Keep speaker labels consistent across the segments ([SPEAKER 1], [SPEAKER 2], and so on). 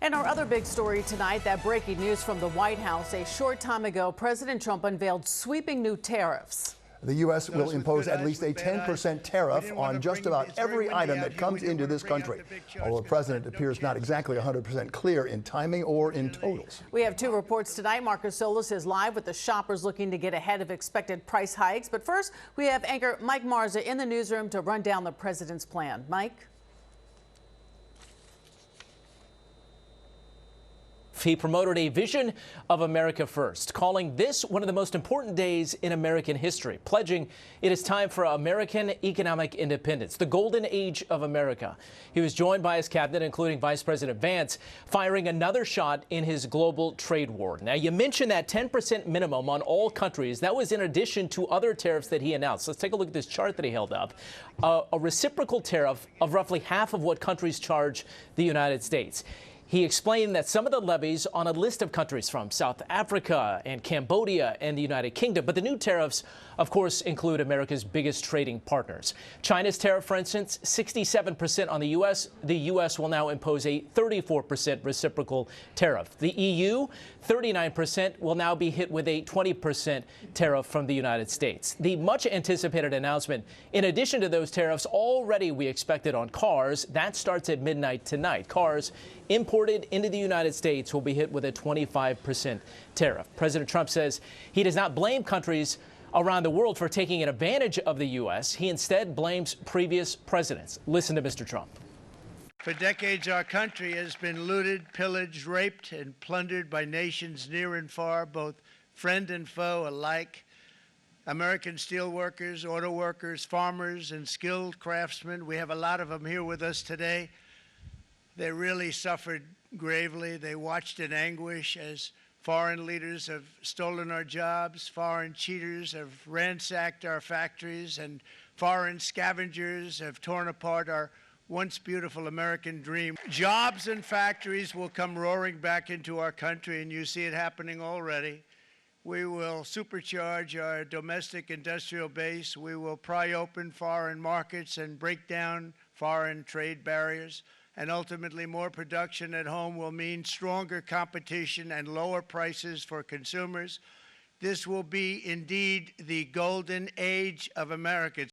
[SPEAKER 1] And our other big story tonight, that breaking news from the White House. A short time ago, President Trump unveiled sweeping new tariffs.
[SPEAKER 2] The U.S. will impose at least a 10% tariff on just about every item that comes into this country, although the president appears not exactly 100% clear in timing or in totals.
[SPEAKER 1] We have two reports tonight. Marcus Solis is live with the shoppers looking to get ahead of expected price hikes. But first, we have anchor Mike Marza in the newsroom to run down the president's plan. Mike?
[SPEAKER 3] He promoted a vision of America first, calling this one of the most important days in American history, pledging it is time for American economic independence, the golden age of America. He was joined by his cabinet, including Vice President Vance, firing another shot in his global trade war. Now, you mentioned that 10% minimum on all countries. That was in addition to other tariffs that he announced. Let's take a look at this chart that he held up. A reciprocal tariff of roughly half of what countries charge the United States. He explained that some of the levies on a list of countries from South Africa and Cambodia and the United Kingdom. But the new tariffs, of course, include America's biggest trading partners. China's tariff, for instance, 67% on the U.S. The U.S. will now impose a 34% reciprocal tariff. The EU, 39%, will now be hit with a 20% tariff from the United States. The much anticipated announcement, in addition to those tariffs already we expected on cars, that starts at midnight tonight. Cars imported into the United States will be hit with a 25% tariff. President Trump says he does not blame countries around the world for taking advantage of the U.S. He instead blames previous presidents. Listen to Mr. Trump.
[SPEAKER 4] For decades, our country has been looted, pillaged, raped, and plundered by nations near and far, both friend and foe alike. American steel workers, auto workers, farmers, and skilled craftsmen, we have a lot of them here with us today. They really suffered gravely. They watched in anguish as foreign leaders have stolen our jobs, foreign cheaters have ransacked our factories, and foreign scavengers have torn apart our once beautiful American dream. Jobs and factories will come roaring back into our country, and you see it happening already. We will supercharge our domestic industrial base. We will pry open foreign markets and break down foreign trade barriers. And ultimately, more production at home will mean stronger competition and lower prices for consumers. This will be indeed the golden age of America.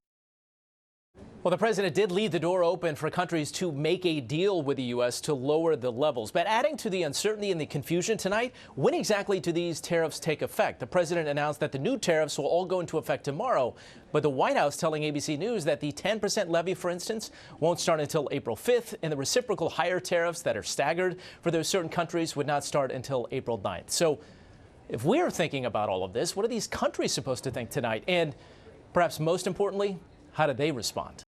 [SPEAKER 3] Well, the president did leave the door open for countries to make a deal with the U.S. to lower the levels. But adding to the uncertainty and the confusion tonight, when exactly do these tariffs take effect? The president announced that the new tariffs will all go into effect tomorrow. But the White House telling ABC News that the 10% levy, for instance, won't start until April 5th. And the reciprocal higher tariffs that are staggered for those certain countries would not start until April 9th. So if we're thinking about all of this, what are these countries supposed to think tonight? And perhaps most importantly, how do they respond?